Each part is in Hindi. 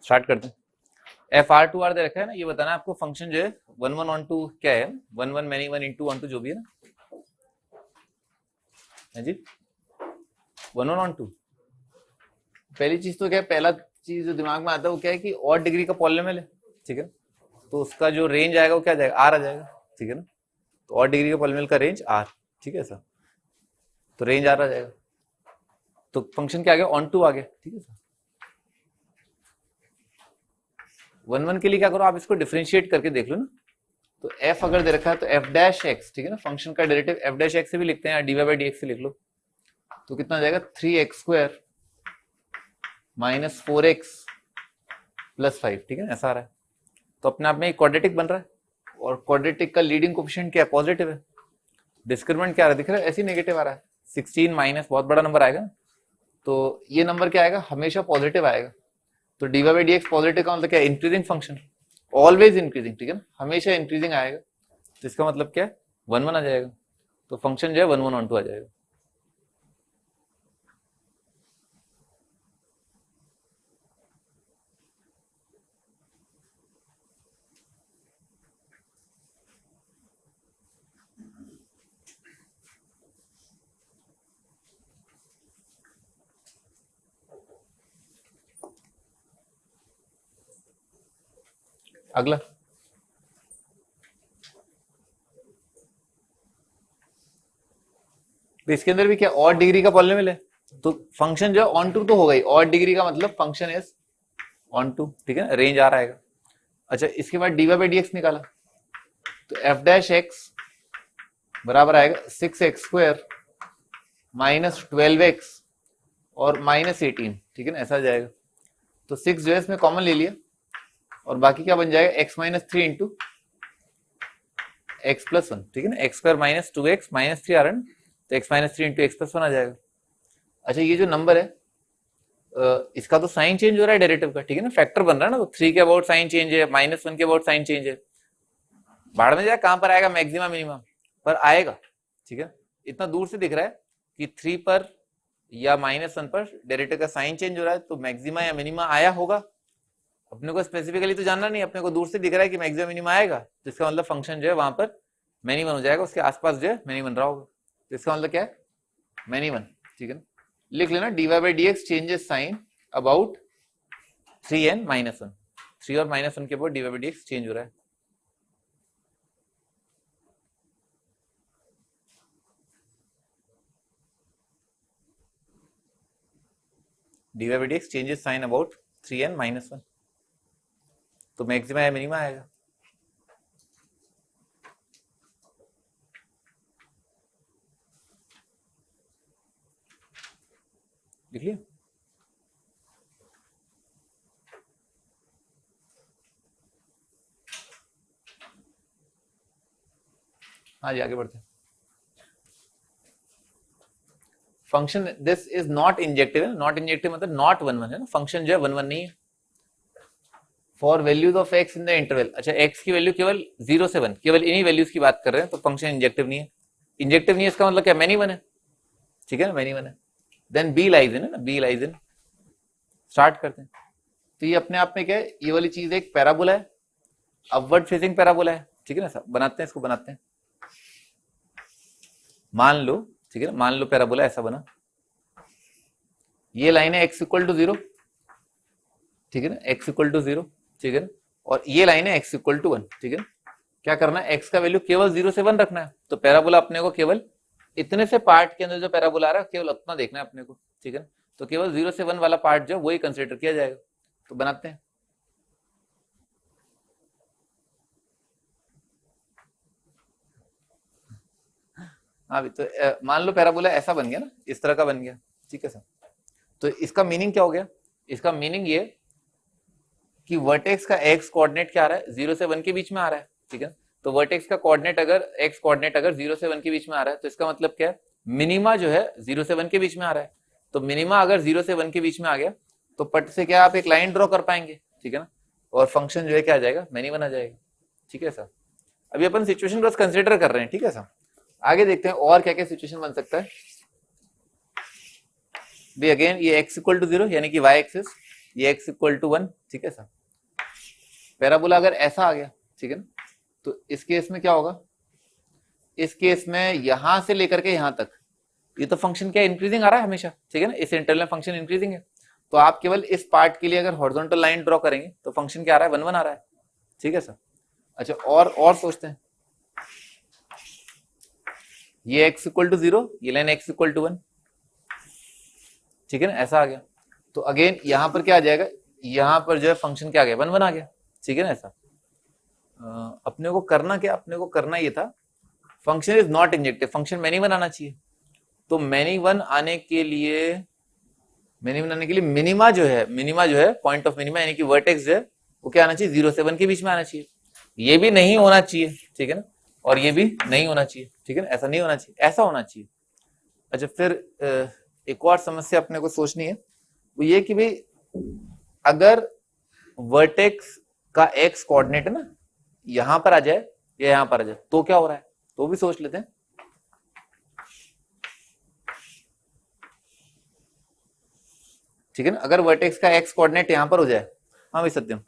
स्टार्ट करते हैं। एफ आर टू आर दे रखा है ना, ये बताना आपको फंक्शन जो है 1 1 ऑन टू क्या है, 1 1 मैनी 1 इंटू ऑन टू जो भी है ना, है जी 1 1 ऑन टू। पहली चीज तो क्या है, पहला चीज जो दिमाग में आता है वो क्या है कि और डिग्री का पॉलिनोमियल है, ठीक है, तो उसका जो रेंज आएगा वो क्या जाएगा, आर आ जाएगा, ठीक है ना, तो और डिग्री का पॉलिनोमियल का रेंज आर, ठीक है सर, तो रेंज आर आ जाएगा, तो फंक्शन क्या आ गया, ऑन टू आ गया, ठीक है सर। 1 1 के लिए क्या करो, आप इसको डिफरेंशिएट करके देख लो ना, तो f अगर दे रखा है तो f डैश एक्स, ठीक है ना, फंक्शन का डेरिवेटिव f डैश एक्स से भी लिखते हैं, या dy बाई dx से लिख लो, तो कितना आ जाएगा 3x square minus 4x plus 5, ठीक है, ऐसा आ रहा है, तो अपने आप में एक क्वाड्रेटिक बन रहा है, और क्वाड्रेटिक का लीडिंग कोफिशिएंट क्या है, पॉजिटिव है, डिस्क्रिमिनेंट क्या आ रहा है, दिख रहा है, ऐसे नेगेटिव आ रहा है, 16 माइनस बहुत बड़ा नंबर आएगा, तो ये नंबर क्या आएगा, हमेशा पॉजिटिव आएगा, तो dy बाई dx पॉजिटिव का मतलब क्या है, इंक्रीजिंग फंक्शन, ऑलवेज इंक्रीजिंग, ठीक है ना, हमेशा इंक्रीजिंग आएगा, तो इसका मतलब क्या है 1 1 आ जाएगा, तो फंक्शन जो है 1 1 ऑन टू आ जाएगा। अगला तो इसके अंदर भी क्या और डिग्री का पॉलिनोमियल है, तो फंक्शन जो है ऑन टू तो हो गई, और डिग्री का मतलब फंक्शन इज ऑन टू, ठीक है ना, रेंज आ रहा है। अच्छा इसके बाद dy बाई dx निकाला, तो f डैश एक्स बराबर आएगा 6x स्क्वायर माइनस 12x और माइनस 18, ठीक है ना, ऐसा जाएगा, तो 6 जो है इसमें कॉमन ले लिया, और बाकी क्या बन जाएगा x minus 3 into x plus 1, ठीक है ना, x square minus 2x minus 3 आ रहा है, तो x minus 3 into x plus 1 आ जाएगा। अच्छा ये जो नंबर है इसका तो साइन चेंज हो रहा है डेरिवेटिव का, ठीक है ना, फैक्टर बन रहा है ना, तो 3 के अबाउट साइन चेंज है, माइनस 1 के अबाउट साइन चेंज है, बाहर में जाए कहां पर आएगा, मैक्सिमम मिनिमम पर आएगा, ठीक है, इतना दूर से दिख रहा है कि 3 पर या माइनस 1 पर डेरिवेटिव का साइन चेंज हो रहा है, तो मैक्सिमा या मिनिमा आया होगा, अपने को स्पेसिफिकली तो जानना नहीं, अपने को दूर से दिख रहा है कि मैक्सिमम मिनिमा आएगा, तो इसका मतलब फंक्शन जो है वहां पर मैनी वन हो जाएगा, उसके आसपास जो है मैनी वन रहा होगा, तो इसका मतलब क्या है मैनी वन, ठीक है ना, लिख लेना dy by dx changes sign about 3n minus 1, 3 और माइनस 1 के about dy by dx change हो रहा है। dy by dx changes sign about 3n minus 1, तो मैक्सिमा या मिनिमा आएगा। लिख लिया, हाँ जी आगे बढ़ते हैं। Function this is not injective, not injective मतलब नॉट 1 1 है ना, फंक्शन जो है 1 1 नहीं है। For values of x in the interval, अच्छा x की वैल्यू केवल 0 से 1, केवल इन्हीं वैल्यूज की बात कर रहे हैं, तो फंक्शन इंजेक्टिव नहीं है। इंजेक्टिव नहीं है इसका मतलब क्या, मैनी वन है, ठीक है ना, मैनी वन है। देन बी लाइज इन है ना, बी लाइज इन, स्टार्ट करते हैं। तो ये अपने आप में क्या है, ये वाली चीज एक पैराबोला है, अपवर्ड फेसिंग पैराबोला है, ठीक है ना, सब बनाते हैं, इसको बनाते हैं, मान लो, ठीक है ना, मान लो पैराबोला ऐसा बना, ये लाइन है x इक्वल टू 0, ठीक है ना, x इक्वल टू 0, ठीक है ना, और ये लाइन है x इक्वल टू 1, ठीक है ना, क्या करना है, x का वैल्यू केवल 0 से 1 रखना है, तो पैराबोला अपने को केवल इतने से पार्ट के अंदर जो पैराबोला आ रहा है केवल उतना देखना है अपने को, ठीक है, तो केवल 0 से 1 वाला पार्ट जो वही कंसिडर किया जाएगा, तो बनाते हैं। हाँ तो मान लो पैराबोला ऐसा बन गया ना, इस तरह का बन गया, ठीक है सर, तो इसका मीनिंग क्या हो गया, इसका मीनिंग ये कि वर्टेक्स का एक्स कोऑर्डिनेट क्या आ रहा है, 0 से 1 के बीच में आ रहा है, ठीक है, तो वर्टेक्स का कोऑर्डिनेट अगर एक्स कोऑर्डिनेट अगर 0 से 1 के बीच में आ रहा है, तो इसका मतलब क्या है, मिनिमा जो है 0 से 1 के बीच में आ रहा है, तो मिनिमा अगर 0 से 1 के बीच में आ गया तो पट से क्या आप एक लाइन ड्रॉ कर पाएंगे, ठीक है ना, और फंक्शन जो है क्या आ जाएगा, मैनी वन आ जाएगा, ठीक है सर। अभी अपन सिचुएशन बस कंसिडर कर रहे हैं, ठीक है सर, आगे देखते हैं और क्या क्या सिचुएशन बन सकता है। भी अगेन ये x इक्वल टू 0 यानी कि y एक्सिस, ये x इक्वल टू 1, ठीक है सर। पैराबोला अगर ऐसा आ गया, ठीक है ना, तो इस केस में क्या होगा, इस केस में यहां से लेकर के यहां तक ये तो फंक्शन क्या इंक्रीजिंग आ रहा है हमेशा, ठीक है ना, इस इंटरवल में फंक्शन इंक्रीजिंग है। तो आप केवल इस पार्ट के लिए अगर हॉरिजॉन्टल लाइन ड्रॉ करेंगे तो फंक्शन क्या आ रहा है, 1 1 आ रहा है, ठीक है सर। अच्छा और सोचते हैं, ये x इक्वल टू 0, ये लाइन x इक्वल टू 1, ठीक है ना, ऐसा आ गया। तो अगेन यहां पर क्या आ जाएगा, यहां पर जो है फंक्शन क्या आ गया, 1 1 आ गया, ठीक है ना। ऐसा अपने को करना क्या, अपने को करना ये था, function is not injective, function many one आना चाहिए। तो मैनी वन आने के लिए मिनिमा जो है पॉइंट ऑफ मिनिमा यानी कि वर्टेक्स जो है वो क्या आना चाहिए, 0 से 1 के बीच में आना चाहिए। ये भी नहीं होना चाहिए, ठीक है ना, और ये भी नहीं होना चाहिए, ठीक है ना, ऐसा नहीं होना चाहिए, ऐसा होना चाहिए। अच्छा फिर एक और समस्या अपने को सोचनी है, वो ये कि भाई अगर वर्टेक्स का एक्स कोऑर्डिनेट है ना यहां पर आ जाए या यहां पर आ जाए तो क्या हो रहा है, तो भी सोच लेते हैं। ठीक है ना, अगर वर्टेक्स का एक्स कोऑर्डिनेट यहां पर हो जाए, हाँ भाई सत्यम,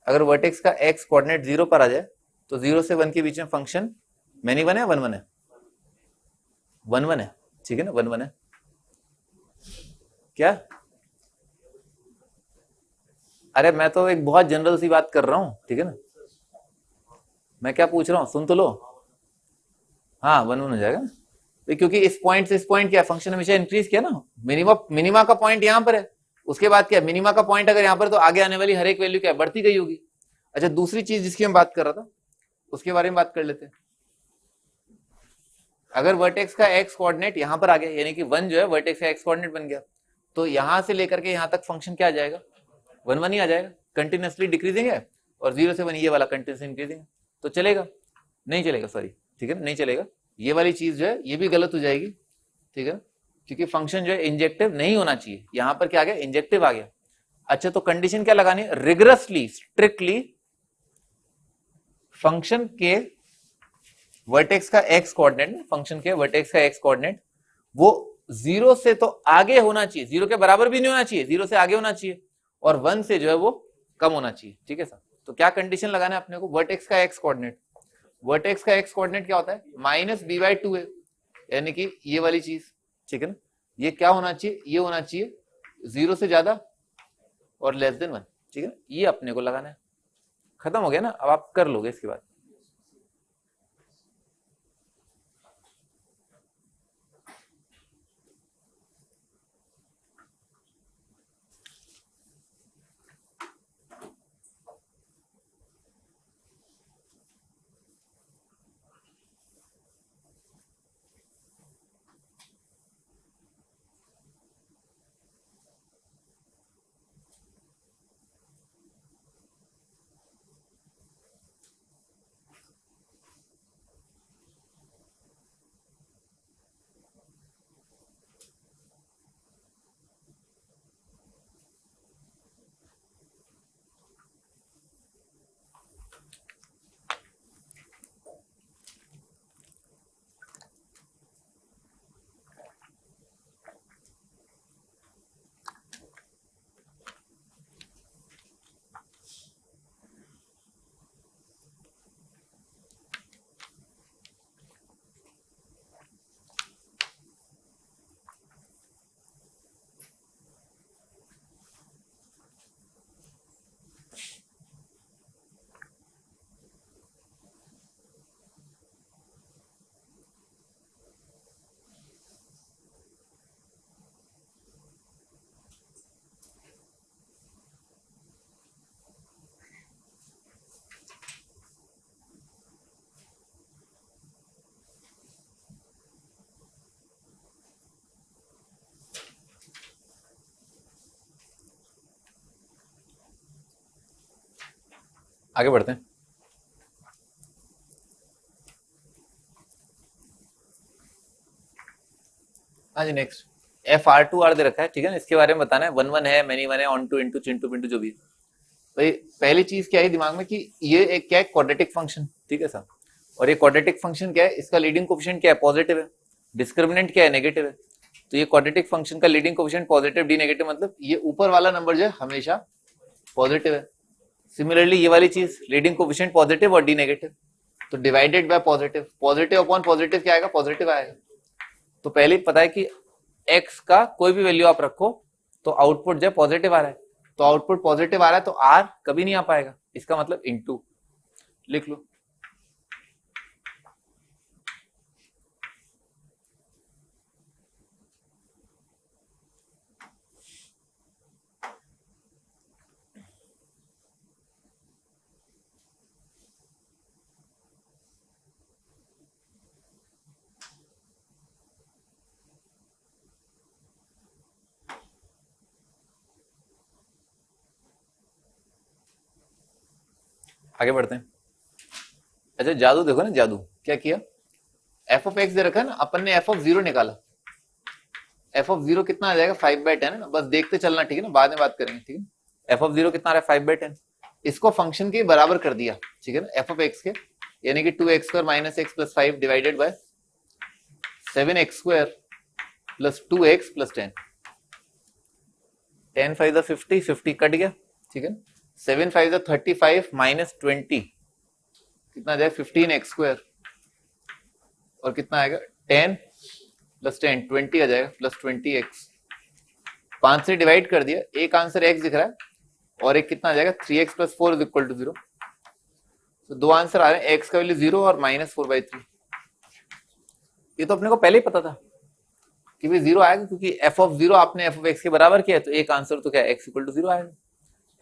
अगर वर्टेक्स का एक्स कोऑर्डिनेट 0 पर आ जाए तो 0 से 1 के बीच में फंक्शन मैनी वन है, 1 1 है, 1 1 है, ठीक है ना, 1 1 है। क्या, अरे मैं तो एक बहुत जनरल सी बात कर रहा हूं, ठीक है ना, मैं क्या पूछ रहा हूं सुन तो लो। हाँ 1 1 हो जाएगा, क्योंकि इस पॉइंट से इस पॉइंट क्या फंक्शन हमेशा इंक्रीज किया ना, मिनिमा का पॉइंट यहां पर है, उसके बाद क्या मिनिमा का पॉइंट अगर यहां पर तो आगे आने वाली हर एक वैल्यू क्या बढ़ती गई होगी। अच्छा दूसरी चीज जिसकी हम बात कर रहा था उसके बारे में बात कर लेते हैं। अगर वर्टेक्स का एक्स कोऑर्डिनेट यहां पर आ गया यानी कि 1 जो है वर्टेक्स का एक्स कोऑर्डिनेट बन गया, तो यहां से लेकर के यहां तक फंक्शन क्या आ जाएगा, 1 1 ही आ जाएगा, कंटिन्यूअसली डिक्रीजिंग है, और 0 से 1 ये वाला कंटिन्यूअसली इंक्रीजिंग है, तो चलेगा, नहीं चलेगा, सॉरी, ठीक है, नहीं चलेगा, ये वाली चीज जो है ये भी गलत हो जाएगी, ठीक है, क्योंकि फंक्शन जो है इंजेक्टिव नहीं होना चाहिए, यहां पर क्या आ गया, इंजेक्टिव आ गया। अच्छा तो कंडीशन क्या लगानी है, रिगरसली स्ट्रिक्टली फंक्शन के वर्टेक्स का एक्स कोऑर्डिनेट, फंक्शन के वर्टेक्स का एक्स कोऑर्डिनेट वो 0 से तो आगे होना चाहिए, 0 के बराबर भी नहीं होना चाहिए, 0 से आगे होना चाहिए, और 1 से जो है वो कम होना चाहिए, ठीक है सर। तो क्या कंडीशन लगाना है अपने को, वर्टेक्स का एक्स कोऑर्डिनेट, वर्टेक्स का एक्स कोऑर्डिनेट क्या होता है, -b/2 है, यानी कि ये वाली चीज, ठीक है ना, ये क्या होना चाहिए, ये होना चाहिए 0 से ज्यादा और लेस देन 1, ठीक है, ये अपने को लगाना है। खत्म हो गया ना, अब आप कर लोगे इसके बाद। आगे बढ़ते हैं। हाँ जी नेक्स्ट, FR2R दे रखा है, ठीक है ना, इसके बारे में बताना है, 1 1 है, मैनी वन है, on two into Chintu Pintu जो भी। भाई पहली चीज क्या है दिमाग में कि ये एक क्या है, क्वाड्रेटिक फंक्शन, ठीक है सर, और ये क्वाड्रेटिक फंक्शन क्या है, इसका लीडिंग कोएफिशिएंट क्या है, पॉजिटिव है, डिस्क्रिमिनेंट क्या है, नेगेटिव है। तो ये क्वाड्रेटिक फंक्शन का leading coefficient positive, D negative, मतलब ये ऊपर वाला नंबर जो है हमेशा पॉजिटिव है। सिमिलरली ये वाली चीज लीडिंग कोएफिशिएंट पॉजिटिव और डी नेगेटिव, तो divided by positive, positive upon positive क्या आएगा, पॉजिटिव आएगा। तो पहले पता है कि x का कोई भी वैल्यू आप रखो तो आउटपुट जो पॉजिटिव आ रहा है, तो आउटपुट पॉजिटिव आ रहा है तो r कभी नहीं आ पाएगा, इसका मतलब इनटू लिख लो। आगे बढ़ते हैं। अच्छा जादू देखो ना, जादू क्या किया, एफ ऑफ एक्स दे रखा है ना, अपन ने एफ ऑफ जीरो निकाला, एफ ऑफ जीरो कितना आ जाएगा 5/10 है ना, बस देखते चलना, ठीक है ना, बाद में बात करेंगे, ठीक है। एफ ऑफ जीरो कितना आ रहा है 5/10, इसको फंक्शन के बराबर कर दिया, ठीक है ना, एफ ऑफ एक्स के, यानी कि 2x² minus x plus 5 divided by 7x² plus 2x plus 10, 10 5 50, 50 cut गया, ठीक है। 7 5 35 माइनस 20 कितना आ जाएगा 15x² और कितना आएगा 10 प्लस 10 20 आ जाएगा प्लस 20x, 5 से डिवाइड कर दिया, एक आंसर x दिख रहा है और एक कितना आ जाएगा 3x plus 4 is equal to 0। तो दो आंसर आ रहे हैं, x का वैल्यू 0 और -4/3। ये तो अपने को पहले ही पता था कि भाई 0 आएगा, क्योंकि f ऑफ 0 आपने f ऑफ x के बराबर किया, तो एक आंसर तो क्या है x इक्वल टू 0 आएगा।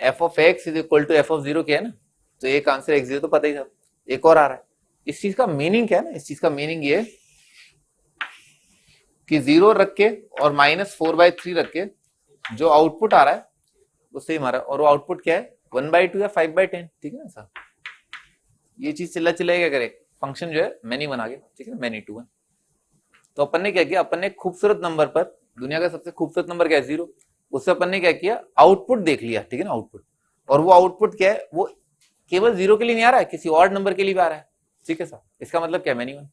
f of x is equal to f of 0 किया है ना, तो एक आंसर x 0 तो पता ही था, एक और आ रहा है। इस चीज का मीनिंग क्या है ना, इस चीज का मीनिंग ये कि 0 रख के और -4/3 रख के जो आउटपुट आ रहा है वो सेम आ रहा है, और वो आउटपुट क्या है 1/2 या 5/10, ठीक है ना सर। ये चीज चिल्ला क्या करे, फंक्शन जो है मैनी वन आ गया, ठीक है, मैनी टू वन। तो अपन ने क्या किया, अपन ने खूबसूरत नंबर पर, दुनिया का सबसे खूबसूरत नंबर क्या है 0, उससे अपन ने क्या किया आउटपुट देख लिया, ठीक है ना, आउटपुट, और वो आउटपुट क्या है, वो केवल 0 के लिए नहीं आ रहा है, किसी और नंबर के लिए भी आ रहा है, ठीक है सर। इसका मतलब क्या, मैनी वन।